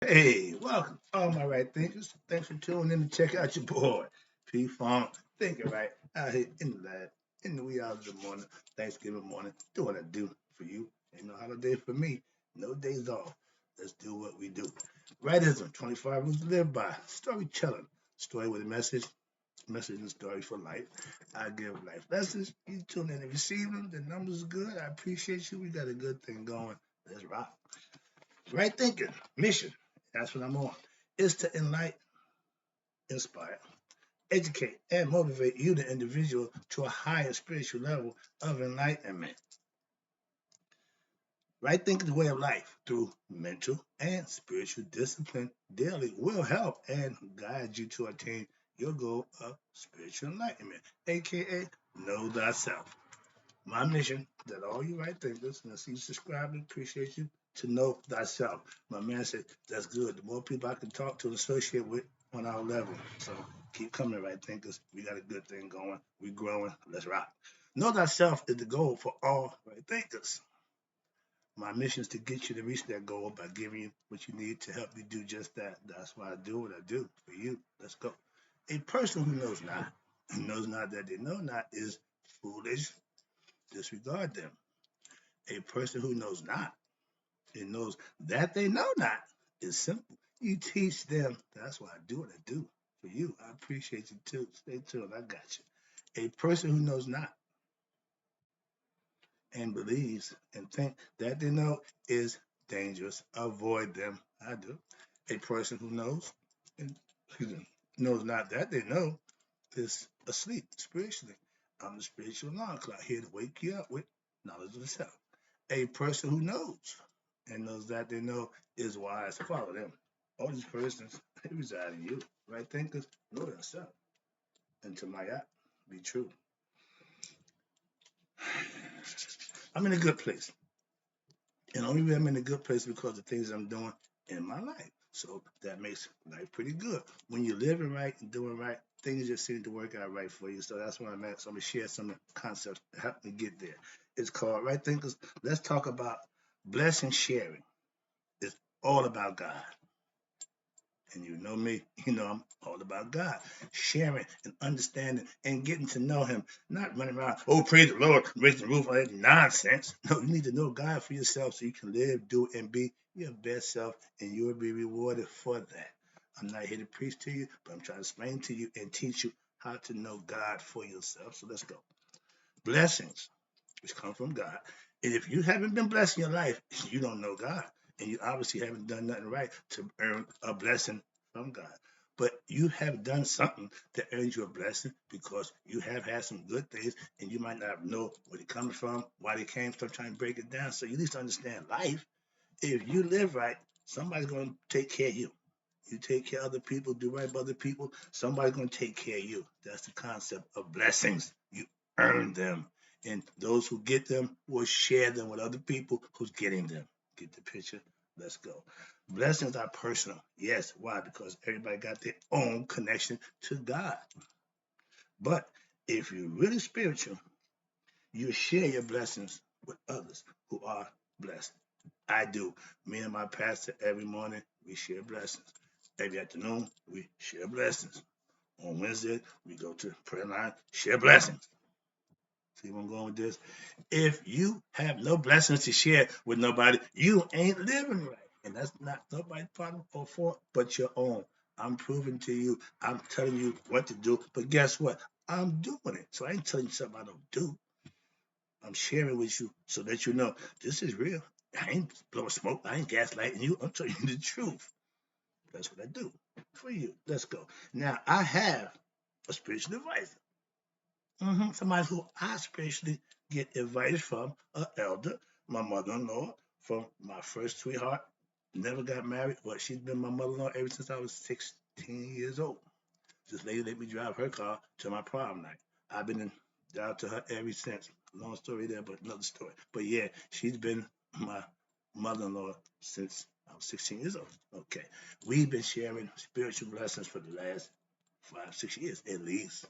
Hey, welcome, all my right thinkers. Thanks for tuning in to check out your boy, P Funk. Thinking right out here in the lab, in the wee hours of the morning, Thanksgiving morning, doing what I do for you. Ain't no holiday for me, no days off. Let's do what we do. Rightism, 25 rules to live by. Storytelling, story with a message and story for life. I give life lessons. You tune in and receive them. The numbers are good. I appreciate you. We got a good thing going. Let's rock. Right thinking, mission. That's what I'm on. Is to enlighten, inspire, educate, and motivate you, the individual, to a higher spiritual level of enlightenment. Right thinking, the way of life through mental and spiritual discipline daily will help and guide you to attain your goal of spiritual enlightenment, aka know thyself. My mission that all you right thinkers, and I see you subscribing, appreciate you, to know thyself. My man said, that's good. The more people I can talk to and associate with on our level. So keep coming, right thinkers. We got a good thing going. We growing. Let's rock. Know thyself is the goal for all right thinkers. My mission is to get you to reach that goal by giving you what you need to help you do just that. That's why I do what I do for you. Let's go. A person who knows not that they know not, is foolish. Disregard them. A person who knows not and knows that they know not is simple. You teach them. That's why I do what I do for you. I appreciate you too. Stay tuned. I got you. A person who knows not and believes and think that they know is dangerous. Avoid them. I do. A person who knows and knows not that they know is asleep spiritually. I'm the spiritual alarm clock here to wake you up with knowledge of the self. A person who knows and knows that they know is wise. Follow them. All these persons, they reside in you. Right thinkers, know yourself. And to my eye, be true. I'm in a good place. And only way I'm in a good place because of the things I'm doing in my life. So that makes life pretty good. When you're living right and doing right, things just seem to work out right for you. So that's where I'm at. So I'm gonna share some concepts to help me get there. It's called Right Thinkers. Let's talk about blessing sharing. It's all about God. And you know me, you know I'm all about God, sharing and understanding and getting to know Him, not running around, oh, praise the Lord, raise the roof, all that nonsense. No, you need to know God for yourself so you can live, do, and be your best self, and you'll be rewarded for that. I'm not here to preach to you, but I'm trying to explain to you and teach you how to know God for yourself. So let's go. Blessings, which come from God. And if you haven't been blessed in your life, you don't know God. And you obviously haven't done nothing right to earn a blessing from God. But you have done something that earns you a blessing because you have had some good things and you might not know where they come from, why they came from, trying to break it down. So you at least understand life. If you live right, somebody's going to take care of you. You take care of other people, do right by other people, somebody's going to take care of you. That's the concept of blessings. You earn them. And those who get them will share them with other people who's getting them. Get the picture? Let's go. Blessings are personal. Yes. Why? Because everybody got their own connection to God. But if you're really spiritual, you share your blessings with others who are blessed. I do. Me and my pastor every morning we share blessings. Every afternoon we share blessings. On Wednesday we go to prayer line, share blessings. See where I'm going with this? If you have no blessings to share with nobody, you ain't living right. And that's not nobody's problem or fault but your own. I'm proving to you, I'm telling you what to do, but guess what? I'm doing it. So I ain't telling you something I don't do. I'm sharing with you so that you know this is real. I ain't blowing smoke. I ain't gaslighting you. I'm telling you the truth. That's what I do for you. Let's go. Now, I have a spiritual advisor. Somebody who I spiritually get advice from, an elder, my mother-in-law, from my first sweetheart. Never got married, but she's been my mother-in-law ever since I was 16 years old. This lady let me drive her car to my prom night. I've been down to her ever since. Long story there, but another story. But yeah, she's been my mother-in-law since I was 16 years old. Okay. We've been sharing spiritual blessings for the last 5, 6 years at least.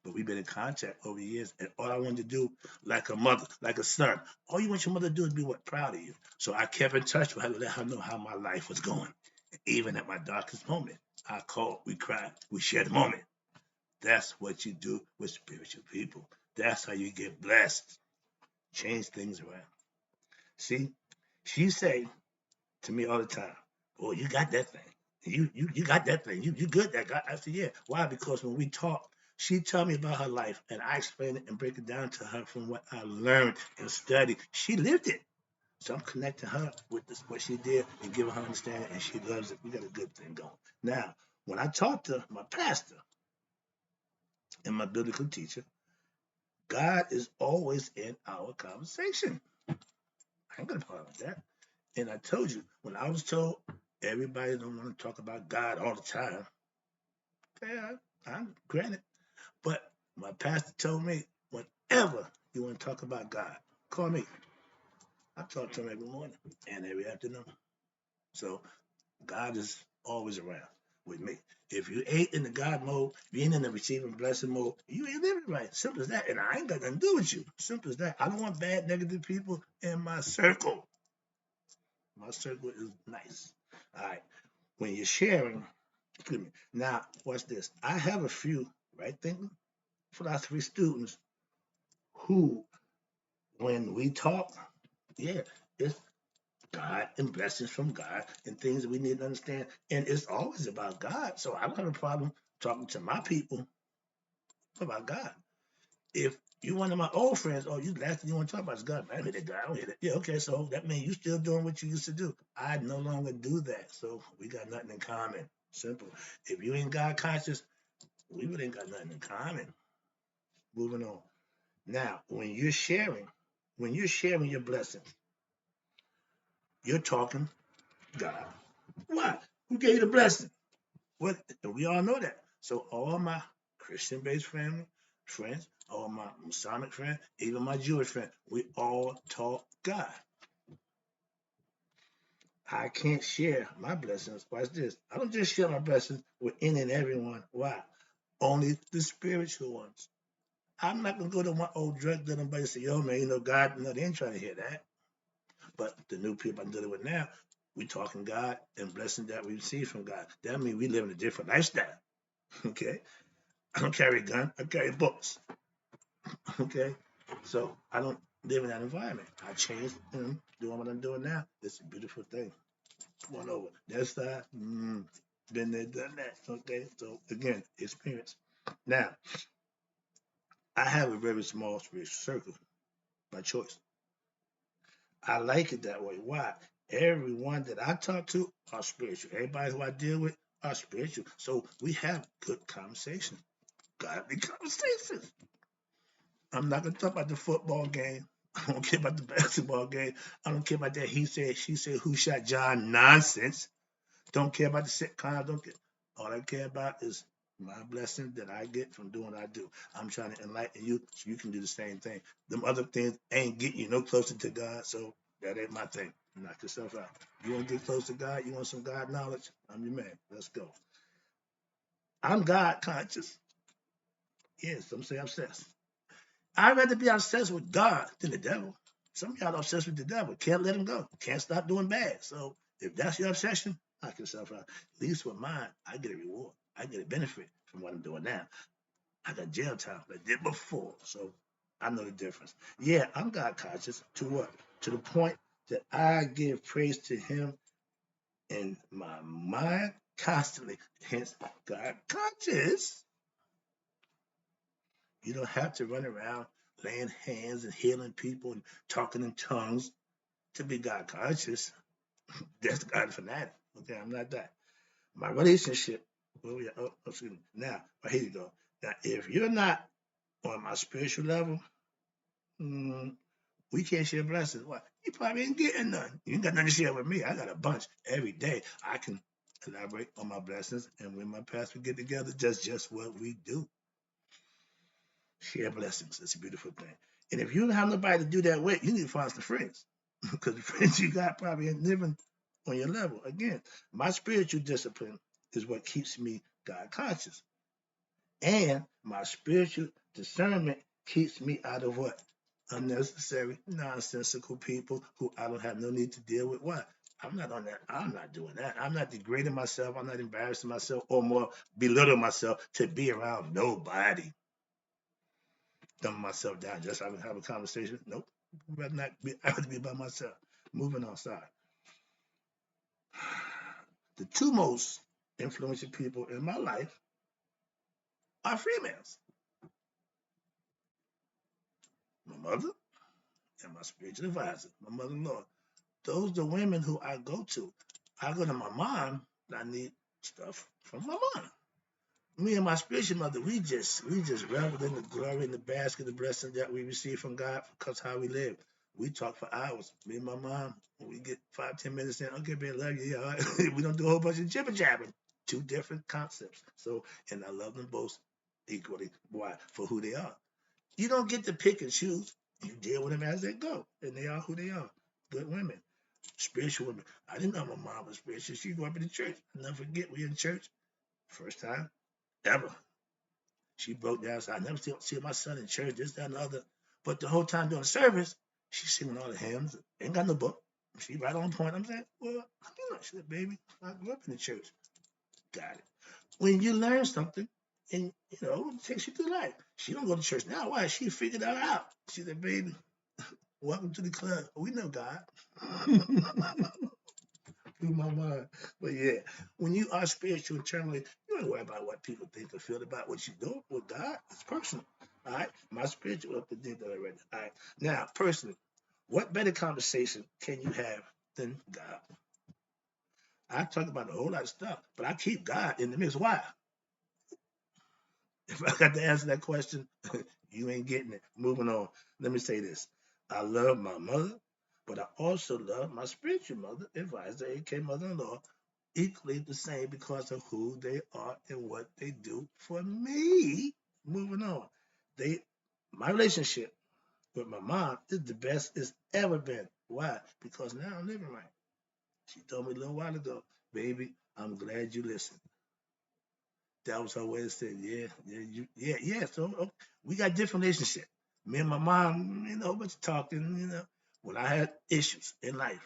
but we've been in contact over the years. And all I wanted to do, like a mother, like a son, all you want your mother to do is be what proud of you. So I kept in touch with her to let her know how my life was going. Even at my darkest moment, I called, we cried, we shared the moment. That's what you do with spiritual people. That's how you get blessed. Change things around. See, she say to me all the time, "Boy, you got that thing. You got that thing. You good that guy." I said, "Yeah." Why? Because when we talk, she told me about her life, and I explain it and break it down to her from what I learned and studied. She lived it, so I'm connecting her with this, what she did and giving her understanding, and she loves it. We got a good thing going. Now, when I talk to my pastor and my biblical teacher, God is always in our conversation. I ain't gonna problem with that. And I told you, when I was told everybody don't want to talk about God all the time, yeah, I'm granted. But my pastor told me, whenever you want to talk about God, call me. I talk to him every morning and every afternoon. So God is always around with me. If you ain't in the God mode, if you ain't in the receiving blessing mode, you ain't living right. Simple as that. And I ain't got nothing to do with you. Simple as that. I don't want bad, negative people in my circle. My circle is nice. All right. When you're sharing, excuse me. Now, watch this. I have a few right thinking philosophy students who, when we talk, yeah, it's God and blessings from God and things that we need to understand. And it's always about God. So I don't have a problem talking to my people about God. If you one of my old friends, oh, you last thing you want to talk about is God. Man, I hate that guy. I don't hate it. Yeah, okay, so that means you still doing what you used to do. I no longer do that. So we got nothing in common. Simple. If you ain't God conscious, we really ain't got nothing in common. Moving on. Now, when you're sharing your blessings, you're talking God. Why? Who gave you the blessing? What? We all know that. So all my Christian-based friends, all my Masonic friends, even my Jewish friends, we all talk God. I can't share my blessings. Watch this. I don't just share my blessings with any and everyone. Why? Only the spiritual ones. I'm not gonna go to my old drug dealer and say, "Yo, man, you know God." No, they ain't trying to hear that. But the new people I'm dealing with now, we talking God and blessing that we receive from God. That means we live in a different lifestyle. Okay. I don't carry a gun. I carry books. Okay. So I don't live in that environment. I changed and doing what I'm doing now. It's a beautiful thing. Come on over. That side, been there, done that. Okay. So again, experience. Now, I have a very small spiritual circle by choice. I like it that way. Why? Everyone that I talk to are spiritual. Everybody who I deal with are spiritual. So we have good conversations, godly conversations. I'm not gonna talk about the football game. I don't care about the basketball game. I don't care about that he said, she said, who shot John nonsense. Don't care about the sitcom. I don't care. All I care about is my blessing that I get from doing what I do. I'm trying to enlighten you so you can do the same thing. Them other things ain't getting you no closer to God, so that ain't my thing. Knock yourself out. You want to get close to God? You want some God knowledge? I'm your man. Let's go. I'm God conscious. Yes, some say obsessed. I'd rather be obsessed with God than the devil. Some of y'all are obsessed with the devil. Can't let him go. Can't stop doing bad. So if that's your obsession, knock yourself out. At least with mine, I get a reward. I get a benefit from what I'm doing now. I got jail time, but I did before. So I know the difference. Yeah, I'm God conscious to what? To the point that I give praise to him in my mind constantly. Hence, God conscious. You don't have to run around laying hands and healing people and talking in tongues to be God conscious. That's God fanatic. Okay, I'm not that. My relationship, excuse me. Now, here you go. Now, if you're not on my spiritual level, we can't share blessings. Why? You probably ain't getting none. You ain't got nothing to share with me. I got a bunch every day. I can elaborate on my blessings, and when my pastor get together, just what we do. Share blessings. It's a beautiful thing. And if you don't have nobody to do that with, you need to find some friends. Because the friends you got probably ain't living on your level. Again, my spiritual discipline is what keeps me God conscious. And my spiritual discernment keeps me out of what? Unnecessary, nonsensical people who I don't have no need to deal with. What? I'm not on that. I'm not doing that. I'm not degrading myself. I'm not embarrassing myself or more belittling myself to be around nobody. Dumb myself down just so I can have a conversation. Nope. I'd rather not be, I would be by myself. Moving on, sorry. The two most influential people in my life are females. My mother and my spiritual advisor, my mother-in-law. Those are the women who I go to. I go to my mom, and I need stuff from my mom. Me and my spiritual mother, we just revel in the glory and the basket of blessings that we receive from God because how we live. We talk for hours. Me and my mom, when we get 5, 10 minutes in, okay, babe, love you. Yeah, all right. We don't do a whole bunch of jibber jabbing. Two different concepts. So, and I love them both equally. Why? For who they are. You don't get to pick and choose. You deal with them as they go, and they are who they are. Good women, spiritual women. I didn't know my mom was spiritual. She grew up in the church. I'll never forget, we in church, first time ever. She broke down, so I never see my son in church, this, that, and the other. But the whole time during the service, she's singing all the hymns. Ain't got no book. She right on point. I'm saying, well, you know, she said, baby, I grew up in the church. Got it. When you learn something, and it takes you through life. She don't go to church now. Why? She figured that out. She said, baby, welcome to the club. We know God. Through my mind. But yeah, when you are spiritual internally, you don't worry about what people think or feel about what you do with God. It's personal. All right. My spiritual up to date that already. All right. Now, personally, what better conversation can you have than God? I talk about a whole lot of stuff, but I keep God in the mix. Why? If I got to answer that question, you ain't getting it. Moving on. Let me say this. I love my mother, but I also love my spiritual mother, advisor, aka mother-in-law, equally the same because of who they are and what they do for me. Moving on. My relationship with my mom is the best it's ever been. Why? Because now I'm living right. She told me a little while ago, baby, I'm glad you listened. That was her way of saying, yeah. So we got different relationship. Me and my mom, a whole bunch of talking. When I had issues in life,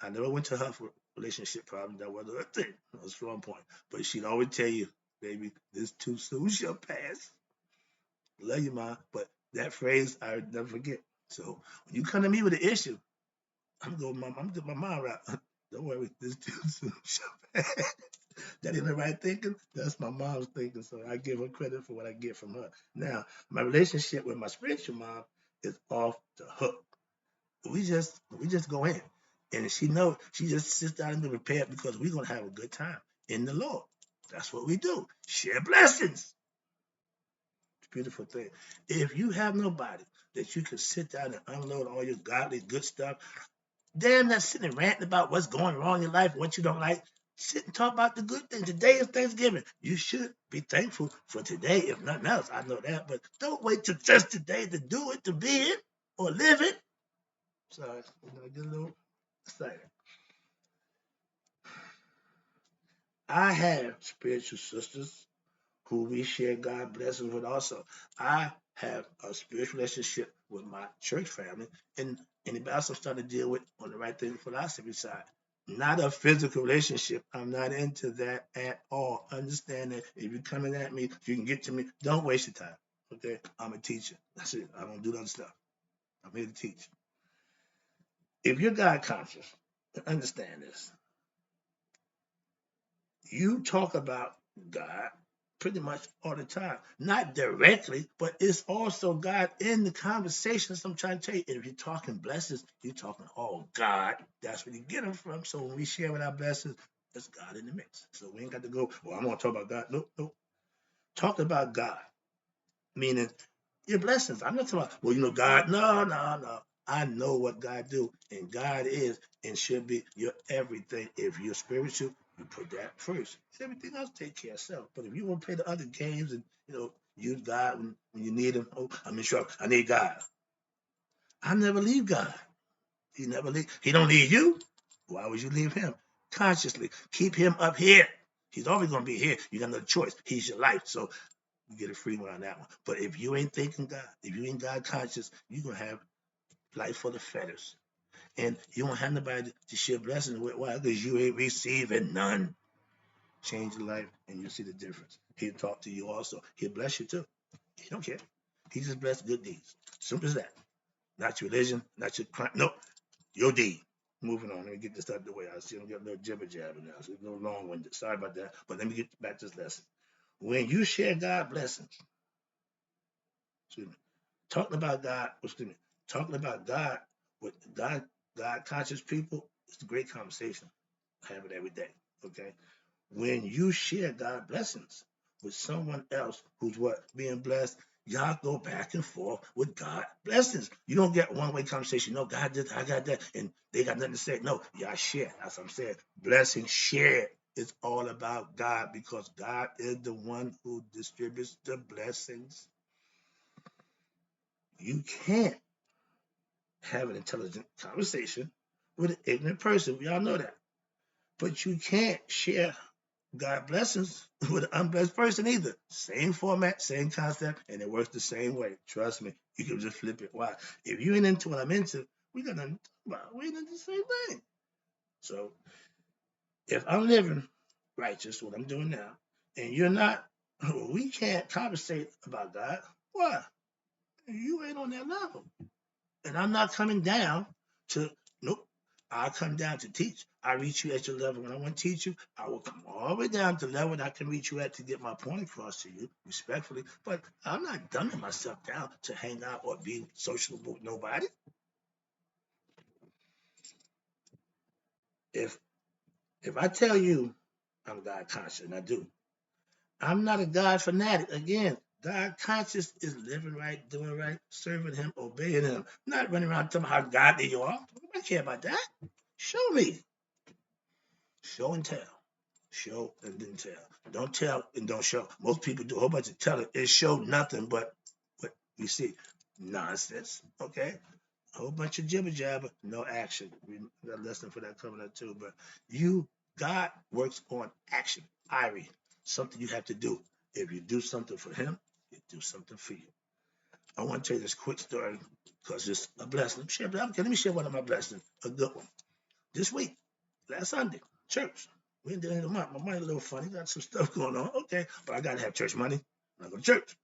I never went to her for relationship problems. That wasn't her thing. That was a strong point. But she'd always tell you, baby, this too soon shall pass. Love you, mom. But that phrase I would never forget. So when you come to me with an issue, I'm going, mom, I'm my mom right. Don't worry, this too soon shall pass. That ain't the right thinking. That's my mom's thinking. So I give her credit for what I get from her. Now, my relationship with my spiritual mom is off the hook. We just go in. And she just sits down and be prepared because we're gonna have a good time in the Lord. That's what we do. Share blessings. It's a beautiful thing. If you have nobody that you can sit down and unload all your godly good stuff, damn not sitting and ranting about what's going wrong in your life, what you don't like. Sit and talk about the good things. Today is Thanksgiving. You should be thankful for today, if nothing else. I know that, but don't wait till just today to do it, to be it, or live it. Sorry, I get a little excited. I have spiritual sisters who we share God blessings with also. I have a spiritual relationship with my church family, and anybody else I'm starting to deal with on the right thing philosophy side. Not a physical relationship. I'm not into that at all. Understand that if you're coming at me, if you can get to me, don't waste your time. Okay? I'm a teacher. That's it. I don't do that stuff. I'm here to teach. If you're God conscious, understand this. You talk about God pretty much all the time. Not directly, but it's also God in the conversations I'm trying to tell you. If you're talking blessings, you're talking, oh, God. That's where you get them from. So when we share with our blessings, there's God in the mix. So we ain't got to go, well, I'm going to talk about God. Nope, nope. Talk about God, meaning your blessings. I'm not talking about, well, God. No, no, no. I know what God do, and God is and should be your everything. If you're spiritual, you put that first. Everything else take care of itself. But if you want to play the other games and use God when you need Him, oh, I'm in trouble. I need God. I never leave God. He never leave. He don't leave you. Why would you leave Him? Consciously keep Him up here. He's always going to be here. You got no choice. He's your life. So You get a free one on that one. But if you ain't thinking God, if you ain't God conscious, you're gonna have life full of fetters. And you won't have nobody to share blessings with. Why? Because you ain't receiving none. Change your life and you'll see the difference. He'll talk to you also. He'll bless you too. He don't care. He just bless good deeds. Simple as that. Not your religion, not your crime. No, your deed. Moving on. Let me get this out of the way. I see I'm getting a little jibber jabber now. So it's a little long winded. Sorry about that. But let me get back to this lesson. When you share God blessings, excuse me, talking about God, excuse me, talking about God with God conscious people, it's a great conversation. I have it every day. Okay. When you share God blessings with someone else who's what being blessed, y'all go back and forth with God blessings. You don't get one way conversation. No, God did, I got that, and they got nothing to say. No, y'all share. That's what I'm saying. Blessing shared. It's all about God because God is the one who distributes the blessings. You can't have an intelligent conversation with an ignorant person. We all know that. But you can't share God blessings with an unblessed person either. Same format, same concept, and it works the same way. Trust me. You can just flip it. Why? If you ain't into what I'm into, we got nothing to talk about. We ain't into the same thing. So if I'm living righteous, what I'm doing now, and you're not, we can't conversate about God. Why? You ain't on that level. And I'm not coming down to, nope. I come down to teach. I reach you at your level. When I want to teach you, I will come all the way down to the level that I can reach you at to get my point across to you, respectfully. But I'm not dumbing myself down to hang out or be sociable with nobody. If I tell you I'm God conscious, and I do, I'm not a God fanatic. Again, God conscious is living right, doing right, serving Him, obeying Him, not running around telling how godly you are. I care about that. Show me. Show and tell. Show and then tell. Don't tell and don't show. Most people do a whole bunch of telling. It showed nothing but what you see. Nonsense. Okay? A whole bunch of jibber jabber, no action. We got a lesson for that coming up too. But God works on action. Irie, something you have to do. If you do something for Him, He do something for you. I want to tell you this quick story because it's a blessing. Let me share one of my blessings, a good one. This week, last Sunday, church. We in the end of the month. My money a little funny. Got some stuff going on. Okay, but I gotta have church money. I go to church.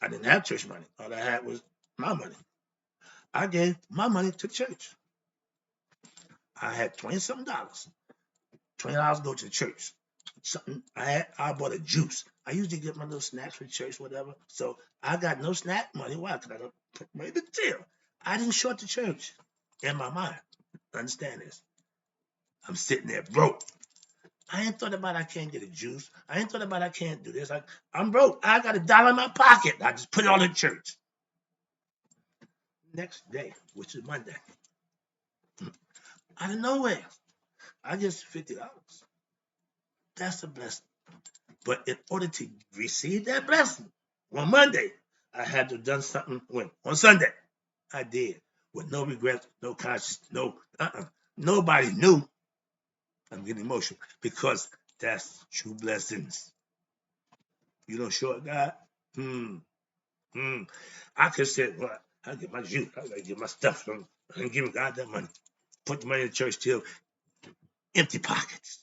I didn't have church money. All I had was my money. I gave my money to church. I had 20 something dollars. $20 go to the church. Something I bought a juice. I usually get my little snacks for church, whatever. So I got no snack money. Why? Because I don't put money in the till. I didn't short the church in my mind. Understand this? I'm sitting there broke. I ain't thought about I can't get a juice. I ain't thought about I can't do this. I'm broke. I got $1 in my pocket. I just put it all in church. Next day, which is Monday, out of nowhere, I get $50. That's a blessing. But in order to receive that blessing on Monday, I had to have done something when on Sunday. I did with no regrets, no conscience, nobody knew. I'm getting emotional because that's true blessings. You don't short God. I could say, well, I get my juice, I gotta get my stuff from, and give God that money. Put the money in the church till empty pockets,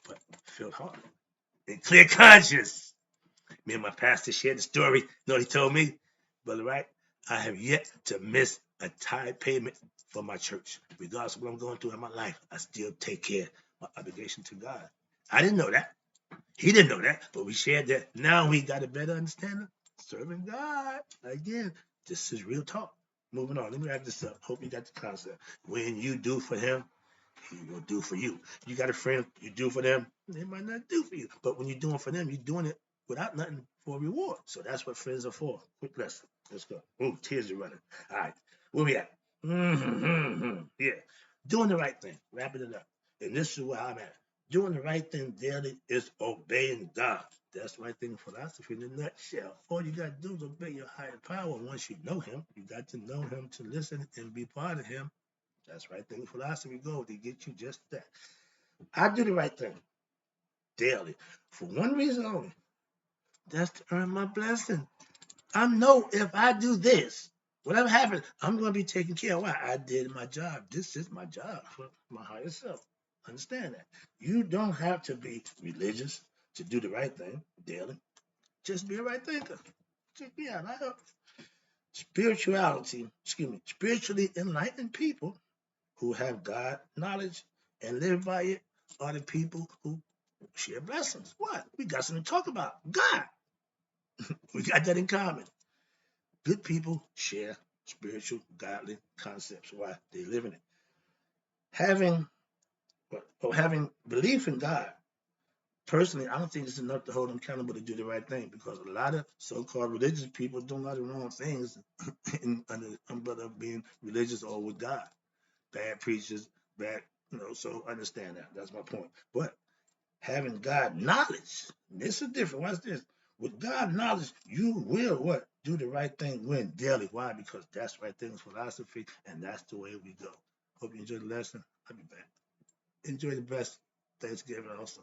but feel hard and clear conscience. Me and my pastor shared the story. You know what he told me? Brother, right? I have yet to miss a tithe payment for my church. Regardless of what I'm going through in my life, I still take care of my obligation to God. I didn't know that. He didn't know that, but we shared that. Now we got a better understanding. Serving God. Again, this is real talk. Moving on. Let me wrap this up. Hope you got the concept. When you do for Him, He will do for you. You got a friend, you do for them, they might not do for you. But when you're doing for them, you're doing it without nothing for a reward. So that's what friends are for. Quick lesson. Let's go. Ooh, tears are running. All right. Where we at? Yeah. Doing the right thing. Wrapping it up. And this is where I'm at. Doing the right thing daily is obeying God. That's the right thing philosophy in a nutshell. All you got to do is obey your higher power. Once you know Him, you got to know Him to listen and be part of Him. That's right thing philosophy goes to get you just that. I do the right thing daily for one reason only. That's to earn my blessing. I know if I do this, whatever happens, I'm going to be taken care of. Why? I did my job. This is my job for my higher self. Understand that. You don't have to be religious to do the right thing daily. Just be a right thinker. Check me out. I help spiritually enlightened people who have God knowledge and live by it are the people who share blessings. What? We got something to talk about. God. We got that in common. Good people share spiritual, godly concepts. Why? They live in it. Having having belief in God, personally, I don't think it's enough to hold them accountable to do the right thing because a lot of so-called religious people do a lot of wrong things under the umbrella of being religious or with God. Bad preachers, bad, so understand that. That's my point. But having God knowledge, this is different. Watch this. With God knowledge, you will what? Do the right thing when daily. Why? Because that's the right thing philosophy, and that's the way we go. Hope you enjoyed the lesson. I'll be back. Enjoy the best Thanksgiving also.